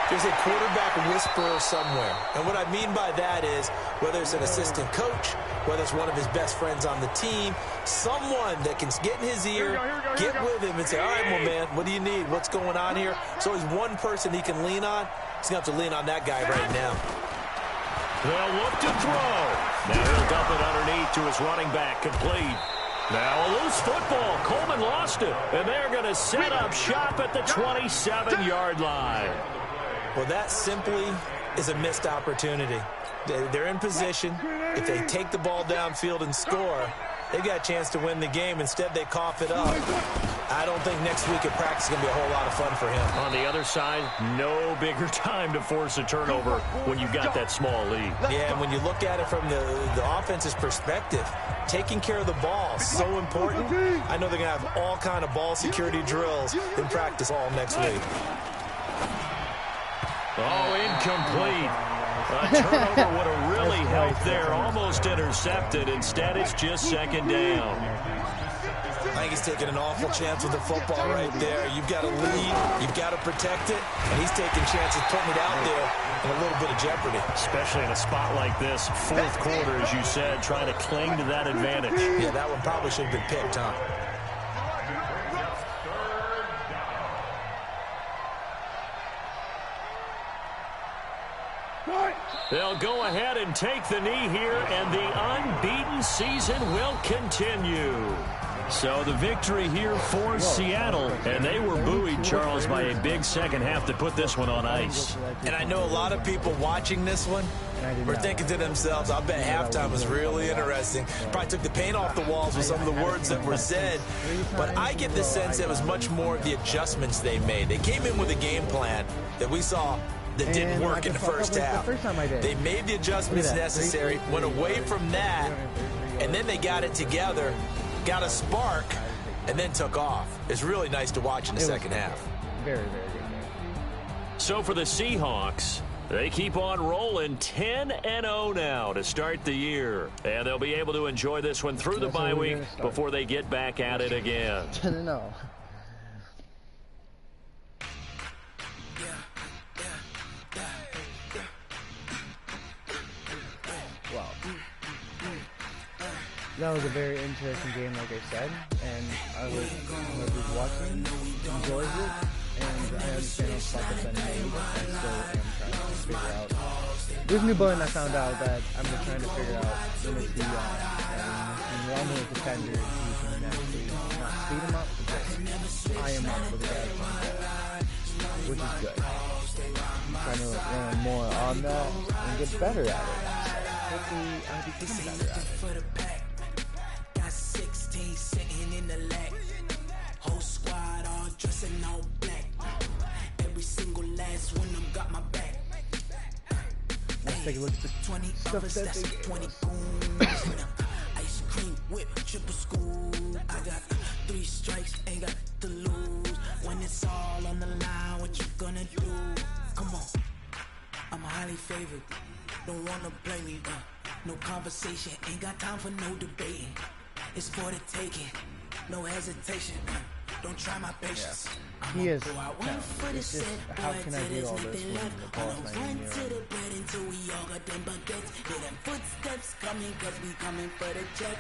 there's a quarterback whisperer somewhere. And what I mean by that is whether it's an assistant coach, whether it's one of his best friends on the team, someone that can get in his ear, get with him and say, all right, well, man, what do you need? What's going on here? So he's one person he can lean on. He's going to have to lean on that guy right now. They'll look to throw. Now he'll dump it underneath to his running back, complete. Now a loose football. Coleman lost it. And they're going to set up shop at the 27-yard line. Well, that simply is a missed opportunity. They're in position. If they take the ball downfield and score, they've got a chance to win the game. Instead, they cough it up. I don't think next week at practice is going to be a whole lot of fun for him. On the other side, no bigger time to force a turnover when you've got that small lead. Yeah, and when you look at it from the offense's perspective, taking care of the ball is so important. I know they're going to have all kind of ball security drills in practice all next week. Oh, incomplete. A turnover would have really helped there. Almost intercepted. Instead, it's just second down. I think he's taking an awful chance with the football right there. You've got to lead. You've got to protect it. And he's taking chances putting it out there in a little bit of jeopardy. Especially in a spot like this. Fourth quarter, as you said, trying to cling to that advantage. Yeah, that one probably should have been picked, huh? They'll go ahead and take the knee here, and the unbeaten season will continue. So the victory here for Seattle, and they were buoyed, Charles, by a big second half to put this one on ice. And I know a lot of people watching this one were thinking to themselves, I bet halftime was really interesting. Probably took the paint off the walls with some of the words that were said. But I get the sense it was much more of the adjustments they made. They came in with a game plan that we saw that didn't work in the first half. They made the adjustments necessary, went away from that, and then they got it together, got a spark, and then took off. It's really nice to watch in the second half. Very, very good game. So for the Seahawks, they keep on rolling 10-0 now to start the year. And they'll be able to enjoy this one through the bye week before they get back at it again. 10-0. That was a very interesting game, like I said, and I was watching, enjoyed it, and I understand how stuff has been made. I still am trying to figure out. There's a new button I found out that I'm just trying to figure out when it's the normally with defenders, you can actually not speed them up, but just tie them up with a guy which is good. I'm trying to learn more on that and get better at it. Hopefully I'll be getting better at it. 16 sitting in the leg. take a look at the stuff that they gave us. Ice cream whip, triple school. I got 3 strikes, ain't got to lose. When it's all on the line, what you gonna do? Come on, I'm highly favored. Don't wanna blame me, no conversation, ain't got time for no debating. It's for the taking, no hesitation. Don't try my patience. He is. It's just, how can I do all this when the ball's not in to the bed until we all got them baguettes. Hear them footsteps coming, cause we coming for the check.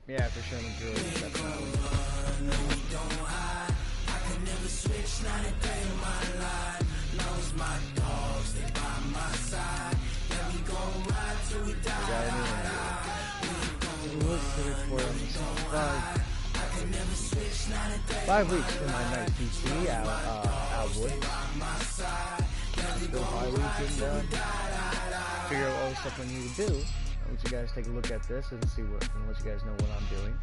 Yeah, for sure. That's not No, we don't hide. I can never switch, not a day in my life. Knows my dogs, they by my side. Let me go ride till we die. Let's see it for him. 5 weeks for my night PC out Wood. Still 5 weeks and figure out all the stuff I need to do. I'll let you guys take a look at this and see what, and let you guys know what I'm doing.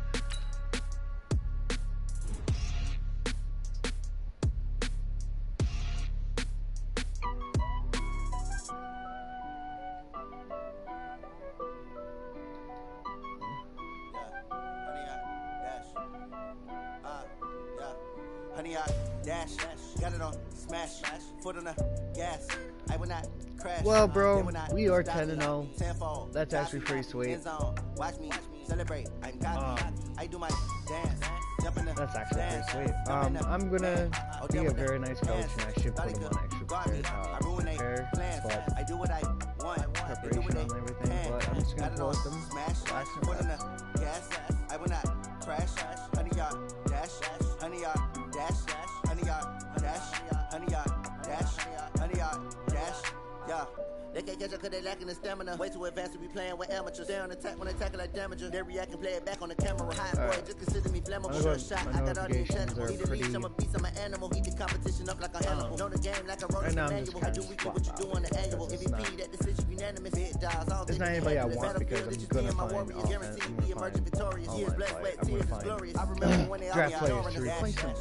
Honey, I dash, got it on smash, foot on the gas. I will not crash. Well, bro, we are 10-0. That's actually pretty sweet. Watch me celebrate. I'm got I do my dance. That's actually pretty sweet. I'm gonna be a very nice coach, and I should put him on extra prepare, but I do what I want. preparation on everything. But I'm just gonna post them. Smash, foot on the gas. I will not crash. Honey, I dash. Honey, I dash. Honey, I dash. Honey, I dash. Honey, I dash. Yeah. They can't catch up cause they lacking the stamina. Way too advanced to be playing with amateurs. They on attack when they tackle like damager. They react and play it back on the camera. High boy, just consider me flammable. Sure shot, I got all the intangibles. He the leash, I'm a beast, I'm an animal. Heat the competition up like a animal. Know the game like a road manual. I do what you do on the annual. MVP, that decision unanimous. It dies all it's not anybody I want because I'm gonna find offense. I'm gonna find draft players to replace him.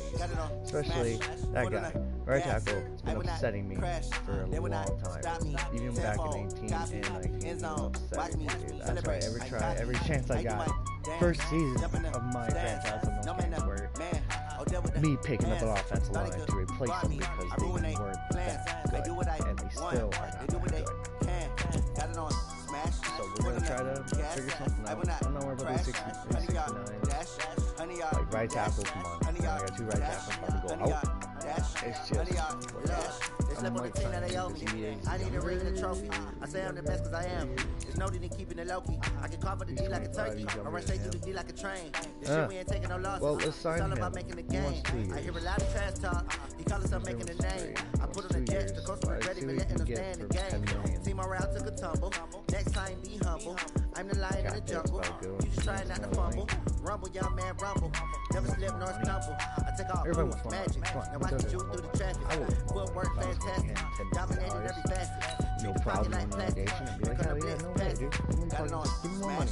Especially that guy. Right tackle has been upsetting me for a long time. Even back in 18 and 19, upsetting me, dude. That's why every chance I got, first season of my franchise on those games were me picking up an offensive line to replace them because they weren't that good, and they still are not that good. So we're gonna try to figure something out. I'm not worried about these 69. Like right tackle, come on. I got 2 right tackles about to go out. It's just they slept on the team that they owe me. I need a ring and a trophy. I say I'm the best cause I am. It's no need in keeping it low key. I can call for the D like a turkey. I run straight through the D like a train. This shit we ain't taking no losses. Well, let's sign it's all him. about making the game. I hear a lot of trash talk. He call himself making a name. I put on the Jets. The coach was ready for letting them stay in the game. Team morale took a tumble. Next time be humble. I'm the lion in the jungle. You just trying not to fumble. Rumble, young man, rumble. Never slip nor stumble. I take off moves, magic. Now watch you shoot through the traffic. Footwork fantastic. Dominating every facet. No problem on navigation. And be like, hell yeah, no way, dude. Give me more money.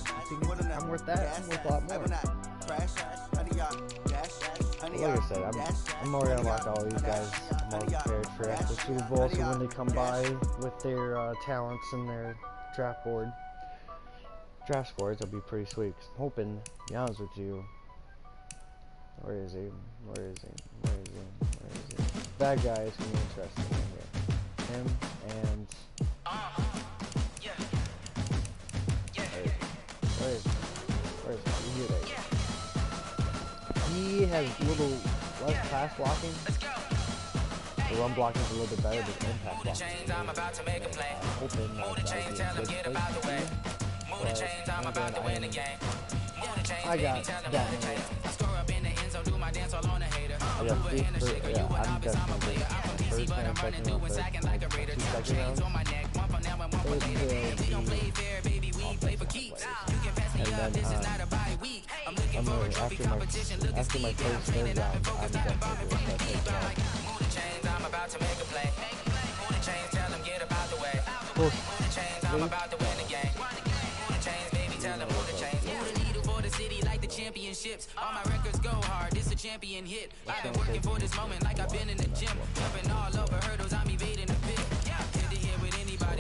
I'm worth that. I'm worth a lot more. Like I said, I'm already unlocked all these guys. I'm all prepared for the Super Bowl, so when they come by with their talents and their draft scores, it'll be pretty sweet. I'm hoping, to be honest with you, where is he? That guy is going to be interesting right here. Him and... Where is he? Here he has a little less pass blocking. The run blocking is a little bit better, but the impact blocking is hoping that will be a good place. I got that many. I'm definitely first and second round, 2 second rounds. And then I'm really, after my first third round, I'm definitely doing that third round. Championships, all my records go hard. This a champion hit. I've been working for this moment like I've been in the gym. Jumping all over hurdles, I'm evading the pit. Head to head with anybody.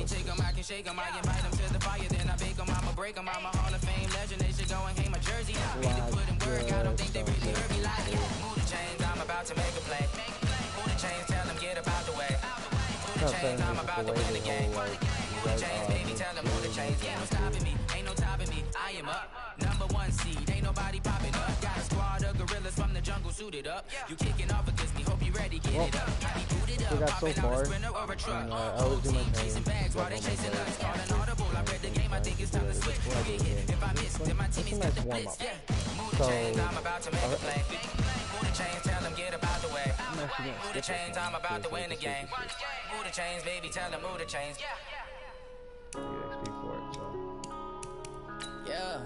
shake 'em, I invite 'em to the fire, then I bake 'em, I'ma break 'em, I'm a Hall of Fame legend, they should go and hang my jersey. I really put in work, I don't think they really heard me like move the chains, I'm about to make a play. Move the chains, tell them get about the way. Move the chains, I'm about to win the game. Move the chains, baby, tell them move the chains. Yeah, no stopping me, ain't no topping me, I am up. #1 seed, ain't nobody popping up. Got a squad of gorillas from the jungle suited up. You kicking off against me, hope you ready, get it up. I be booted up, popping out a sprinter or a truck. Whole team chasing bags while they chasing us. Calling audible, I read the game, I think it's time to switch. You get hit, if I miss, then my teammates got the blitz. Yeah, move the chains, I'm about to make a play. Move the chains, tell them get about the way. Move the chains, I'm about to win the game. Move the chains, baby, tell them move the chains. XP for it, so. Yeah.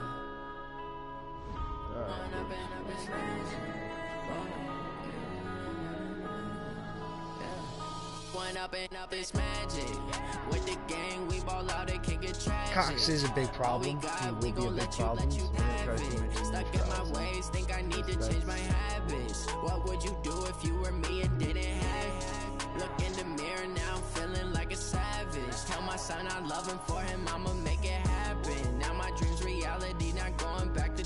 One up and up is magic. With the gang, we ball out, it can get tragic. Cox is a big problem. He will be a big problem. So stuck in my ways, think I need to change my habits. What would you do if you were me and didn't have? Look in the mirror now, I'm feeling like a savage. Tell my son I love him, for him I'ma make it happen. Now my dream's reality, not going back to.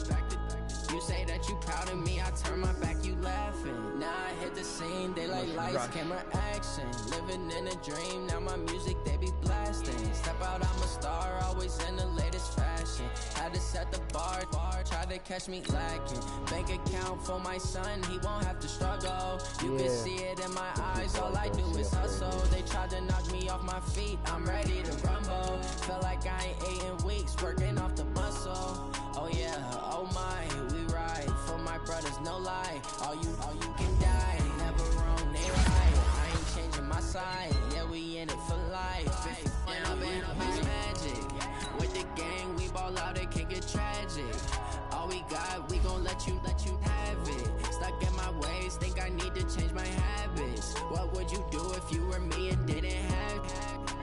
You say that you proud of me, I turn my back, you laughing. Now I hit the scene, they like lights, camera, action. Living in a dream, now my music, they be blasting. Step out, I'm a star, always in the latest fashion. Had to set the bar, try to catch me lacking. Bank account for my son, he won't have to struggle. You can see it in my eyes, all I do is hustle. They tried to knock me off my feet, I'm ready to rumble. Feel like I ain't ate in weeks, working off the muscle. Oh yeah, oh my, we ride for my brothers, no lie. All you can die, never wrong, they right. I ain't changing my side, yeah, we in it for life. And I've been magic. With the gang, we ball out, it can get tragic. All we got, we gon' let you have it. Stuck in my ways, think I need to change my habits. What would you do if you were me and didn't have?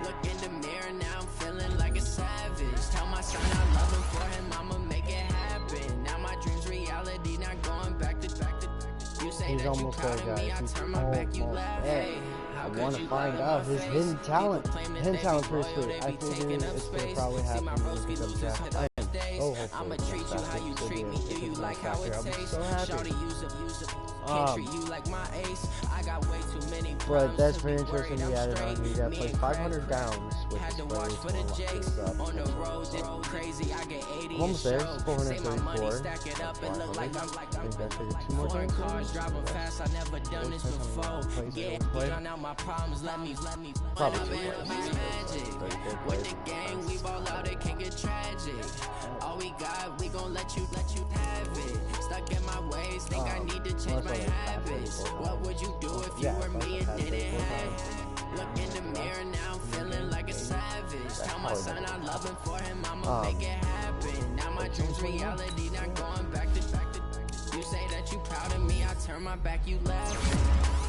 Look in the mirror, now I'm feeling like a savage. Tell my son I love him, for him I'ma make it happen. Now my dream's reality, not going back to. You say he's that almost you proud there, of me, guys. I He's turn my back, you laugh. Hey, I want to find out his hidden talent. Hidden talent for his food. I think it's going to probably happen when he comes back. Oh, I'ma treat you how you treat me. Do you like how it tastes? So happy. Can't treat you like my ace. I got way too many. But that's very interesting. He added on. He got played 500 downs with had his to watch for the Jakes on the road. Crazy, I get 80. Almost there. 434. Stack it up and look like I'm two more foreign times. cars driving fast. I never done this before. Yeah, drown out my problems. Let me. Probably magic. With the gang, we ball out. It can get tragic. All we got, we gon' let you have it. Stuck in my ways, think I need to change my habits. What would you do if you were me and didn't have? Look in the mirror now, I'm feeling like a savage. Tell my son I love him, for him I'ma make it happen. Now my dream's reality, not going back to. You say that you proud of me, I turn my back, you laugh.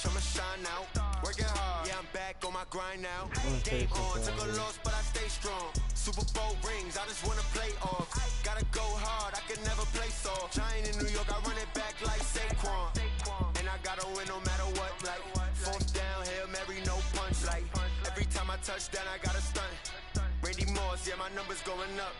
I'ma shine out. Working hard, yeah, I'm back on my grind now. Game on, took a loss, but I stay strong. Super Bowl rings, I just wanna play off. Gotta go hard, I can never play soft. Giant in New York, I run it back like Saquon. And I gotta win no matter what. Like, fourth down, Hail Mary, no punch. Like, every time I touch down, I gotta stunt. Randy Moss, yeah, my numbers going up.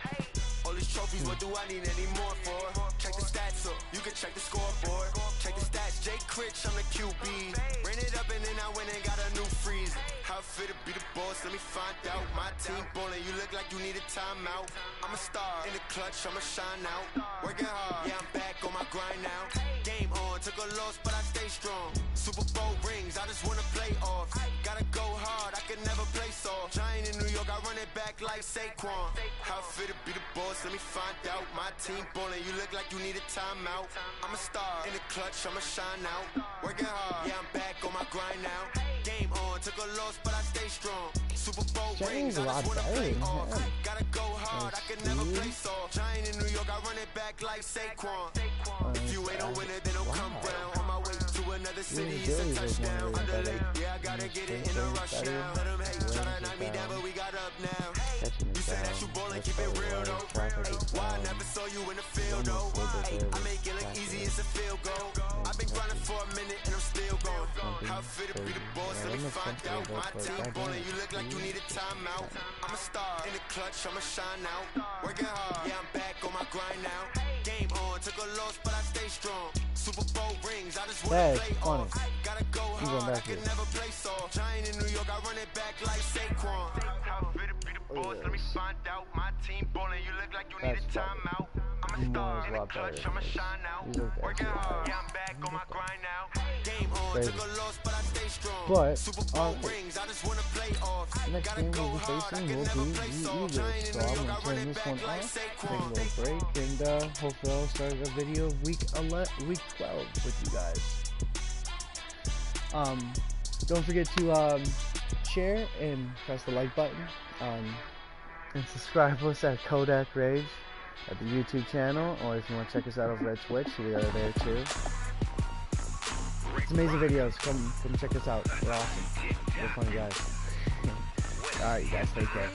All these trophies, what do I need any more for? Check the stats up, you can check the scoreboard. Check the stats, Jake Critch, I'm the QB. Ran it up and then I went and got a new freeze. How it feel to be the boss, let me find out. My team ballin', you look like you need a timeout. I'm a star, in the clutch, I'ma shine out. Working hard, yeah, I'm back on my grind now. Game on, took a loss, but I stay strong. Super Bowl rings, I just wanna play off. Gotta go hard, I can never play soft. Giant in New York, I run it back like Saquon. How it feel to be the boss, let me find out. My team ballin', you look like you need a timeout. I'm a star, in the clutch, I'ma shine out. Working hard, yeah, I'm back on my grind now. Game on, took a loss, but I stay strong. Jennings a lot better than him. Gotta go hard, I can never play soft. Giant in New York, I run it back like Saquon. If you ain't a winner, then don't come round. On my way to another city, it's a touchdown. Underlay, yeah, I gotta get it in a rush now. Let them hate, try to knock me down, but we got up now. You say that you ballin', keep it real though. Why I never saw you in the field though? I make it look easy, it's a field goal. I've been grinding for a minute and I'm still going. How fit to be the boss, let me find out. My team ballin', you look like you need a timeout. I'm a star in the clutch, I'ma shine out. Working hard, yeah, I'm back on my grind now. Game on, took a loss, but I stay strong. Super Bowl rings, I just wanna play off. Gotta go hard, I can never play soft. Giant in New York, I run it back like Saquon. How fit to be the boss, let me find out. My team ballin', you look like you need a timeout. I'm a star in the clutch, I'ma shine out. Working hard, yeah, I'm back on my grind now. Game on, took a loss, but I stay strong. But, Super Bowl rings, I just wanna play off. next Gotta game go we'll be hard, I facing can will never be play the soft. Eagles. Giant in So New I'm York, going I to run turn it this one back like off, take a Saquon. little break, and hopefully I'll start a video of week 12 with you guys. Don't forget to share and press the like button, and subscribe to us at Kodak Rage at the YouTube channel, or if you want to check us out over at Twitch, we are there too. It's amazing videos. Come check us out. We're awesome. We're funny guys. Alright, you guys, take care.